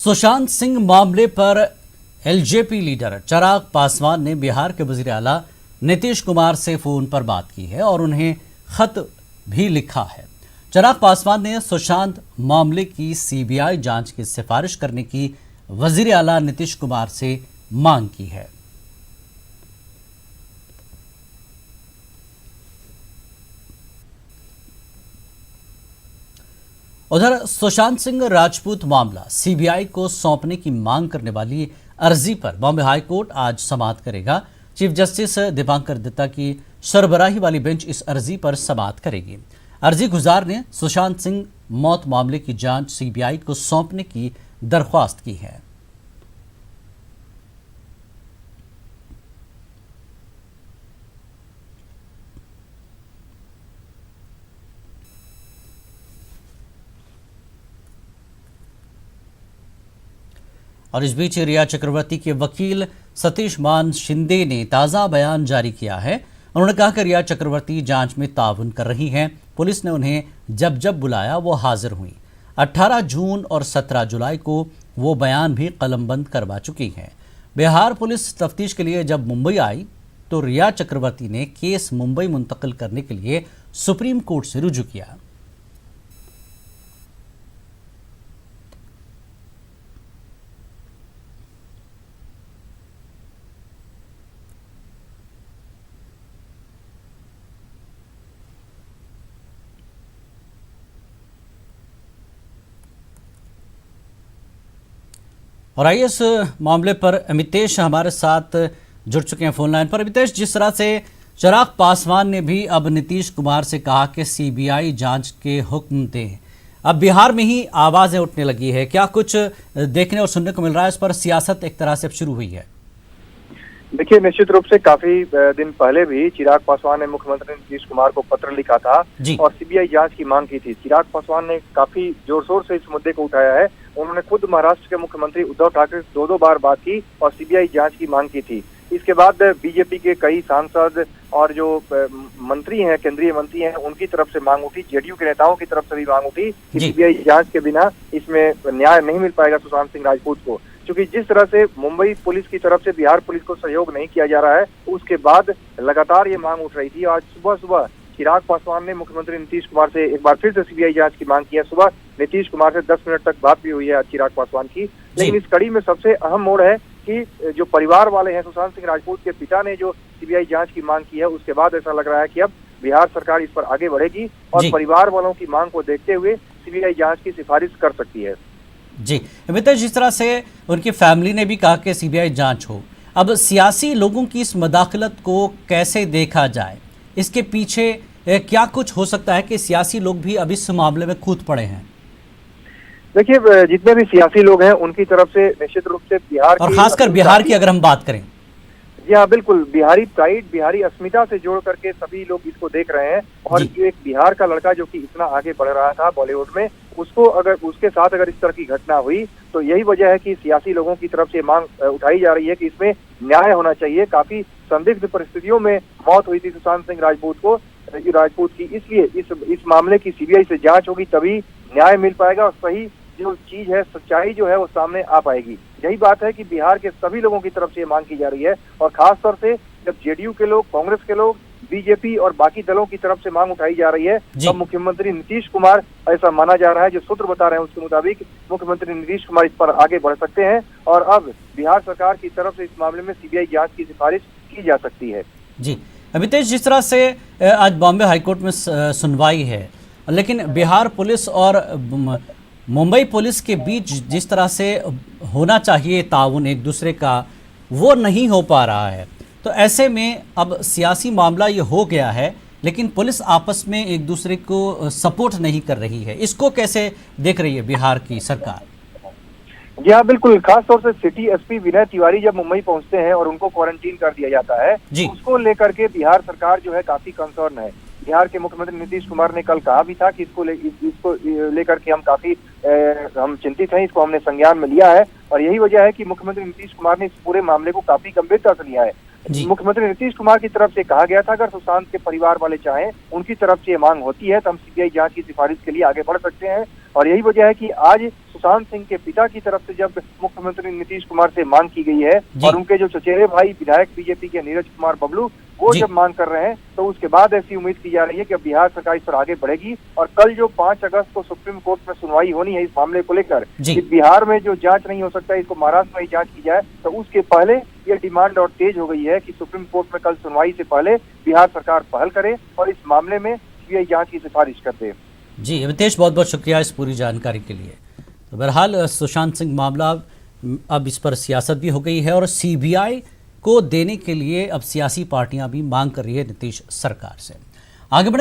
सुशांत सिंह मामले पर LJP leader Chirag Paswan ने बिहार के वजीर आला नीतीश कुमार से फोन पर बात की है और उन्हें खत भी लिखा है। चिराग पासवान ने सुशांत मामले की सीबीआई जांच की सिफारिश करने की वजीर आला नीतीश कुमार से मांग की है। उधर सुशांत सिंह राजपूत मामला सीबीआई को सौंपने की मांग करने वाली अर्जी पर बॉम्बे हाई कोर्ट आज समाअत करेगा। चीफ जस्टिस दीपांकर दत्ता की सरबराही वाली बेंच इस अर्जी पर समाअत करेगी। अर्जी गुजार ने सुशांत सिंह मौत मामले की जांच सीबीआई को सौंपने की दरख्वास्त की है। और इस बीच रिया चक्रवर्ती के वकील सतीश मान शिंदे ने ताज़ा बयान जारी किया है। उन्होंने कहा कि रिया चक्रवर्ती जांच में ताउन कर रही हैं। पुलिस ने उन्हें जब जब बुलाया वो हाजिर हुई। 18 जून और 17 जुलाई को वो बयान भी कलमबंद करवा चुकी हैं। बिहार पुलिस तफ्तीश के लिए जब मुंबई आई तो रिया चक्रवर्ती ने केस मुंबई मुंतकिल करने के लिए सुप्रीम कोर्ट से रुजू किया। और आइए इस मामले पर अमितेश हमारे साथ जुड़ चुके हैं फोन लाइन पर। अमितेश, जिस तरह से चिराग पासवान ने भी अब नीतीश कुमार से कहा कि सीबीआई जांच के हुक्म दें, अब बिहार में ही आवाजें उठने लगी है। क्या कुछ देखने और सुनने को मिल रहा है? इस पर सियासत एक तरह से शुरू हुई है। देखिए, निश्चित रूप से काफी दिन पहले भी चिराग पासवान ने मुख्यमंत्री नीतीश कुमार को पत्र लिखा था और सीबीआई जांच की मांग की थी। चिराग पासवान ने काफी जोर शोर से इस मुद्दे को उठाया है। उन्होंने खुद महाराष्ट्र के मुख्यमंत्री उद्धव ठाकरे से दो बार बात की और सीबीआई जांच की मांग की थी। इसके बाद बीजेपी के कई सांसद और जो मंत्री हैं, केंद्रीय मंत्री हैं, उनकी तरफ से मांग उठी। जेडीयू के नेताओं की तरफ से भी मांग उठी कि सीबीआई जांच के बिना इसमें न्याय नहीं मिल पाएगा सुशांत सिंह राजपूत को। क्योंकि जिस तरह से मुंबई पुलिस की तरफ से बिहार पुलिस को सहयोग नहीं किया जा रहा है, उसके बाद लगातार ये मांग उठ रही थी। आज सुबह चिराग पासवान ने मुख्यमंत्री नीतीश कुमार से एक बार फिर से सीबीआई जांच की मांग की है। सुबह नीतीश कुमार से 10 मिनट तक बात भी हुई है चिराग पासवान की। लेकिन इस कड़ी में सबसे अहम मोड़ है कि जो परिवार वाले हैं, सुशांत सिंह राजपूत के पिता ने जो सीबीआई जांच की मांग की है, उसके बाद ऐसा लग रहा है कि अब बिहार सरकार इस पर आगे बढ़ेगी और परिवार वालों की मांग को देखते हुए सीबीआई जांच की सिफारिश कर सकती है। जी अमितेश, जिस तरह से उनकी फैमिली ने भी कहा कि सीबीआई जांच हो, अब सियासी लोगों की इस मदाखलत को कैसे देखा जाए? इसके पीछे क्या कुछ हो सकता है कि सियासी लोग भी अब इस मामले में कूद पड़े हैं? देखिए, जितने भी सियासी लोग हैं उनकी तरफ से निश्चित रूप से बिहार और खासकर बिहार की अगर हम बात करें, जी हाँ, बिल्कुल बिहारी प्राइड, बिहारी अस्मिता से जोड़ करके सभी लोग इसको देख रहे हैं। और जो एक बिहार का लड़का जो कि इतना आगे बढ़ रहा था बॉलीवुड में, उसको अगर उसके साथ अगर इस तरह की घटना हुई तो यही वजह है कि सियासी लोगों की तरफ से मांग उठाई जा रही है कि इसमें न्याय होना चाहिए। काफी संदिग्ध परिस्थितियों में मौत हुई थी सुशांत सिंह राजपूत की, इसलिए इस मामले की सीबीआई से जांच होगी, तभी न्याय मिल पाएगा और सही जो चीज है, सच्चाई जो है वो सामने आ पाएगी। यही बात है कि बिहार के सभी लोगों की तरफ से मांग की जा रही है और खास तौर से जब जेडीयू के लोग, कांग्रेस के लोग, बीजेपी और बाकी दलों की तरफ से मांग उठाई जा रही है, तब मुख्यमंत्री नीतीश कुमार, ऐसा माना जा रहा है, जो सूत्र बता रहे हैं उसके मुताबिक मुख्यमंत्री नीतीश कुमार इस पर आगे बढ़ सकते हैं और अब बिहार सरकार की तरफ से इस मामले में सीबीआई जांच की सिफारिश की जा सकती है। जी अमितेश, जिस तरह से आज बॉम्बे हाईकोर्ट में सुनवाई है, लेकिन बिहार पुलिस और मुंबई पुलिस के बीच जिस तरह से होना चाहिए ताउन एक दूसरे का, वो नहीं हो पा रहा है। तो ऐसे में अब सियासी मामला ये हो गया है, लेकिन पुलिस आपस में एक दूसरे को सपोर्ट नहीं कर रही है। इसको कैसे देख रही है बिहार की सरकार? जी हाँ, बिल्कुल। खास तौर से सिटी एसपी विनय तिवारी जब मुंबई पहुंचते हैं और उनको क्वारंटीन कर दिया जाता है, उसको लेकर के बिहार सरकार जो है काफी कंसर्न है। बिहार के मुख्यमंत्री नीतीश कुमार ने कल कहा भी था कि इसको लेकर के हम काफी हम चिंतित हैं, इसको हमने संज्ञान में लिया है और यही वजह है कि मुख्यमंत्री नीतीश कुमार ने इस पूरे मामले को काफी गंभीरता से लिया है। मुख्यमंत्री नीतीश कुमार की तरफ से कहा गया था अगर सुशांत के परिवार वाले चाहें, उनकी तरफ से ये मांग होती है तो हम सीबीआई जांच की सिफारिश के लिए आगे बढ़ सकते हैं। और यही वजह है कि आज सुशांत सिंह के पिता की तरफ से जब मुख्यमंत्री नीतीश कुमार से मांग की गई है और उनके जो चचेरे भाई विधायक बीजेपी के नीरज कुमार बबलू वो जब मांग कर रहे हैं, तो उसके बाद ऐसी उम्मीद की जा रही है कि अब बिहार सरकार इस पर आगे बढ़ेगी और कल जो 5 अगस्त को सुप्रीम कोर्ट में सुनवाई होनी है इस मामले को लेकर कि बिहार में जो जांच नहीं हो सकता इसको महाराष्ट्र में ही जांच की जाए, तो उसके पहले ये डिमांड और तेज हो गई है कि सुप्रीम कोर्ट में कल सुनवाई से पहले बिहार सरकार पहल करे और इस मामले में सीबीआई जांच की सिफारिश कर दे। जी अमितेश, बहुत बहुत शुक्रिया इस पूरी जानकारी के लिए। तो बहरहाल सुशांत सिंह मामला अब इस पर सियासत भी हो गई है और सीबीआई को देने के लिए अब सियासी पार्टियां भी मांग कर रही है नीतीश सरकार से। आगे बढ़े।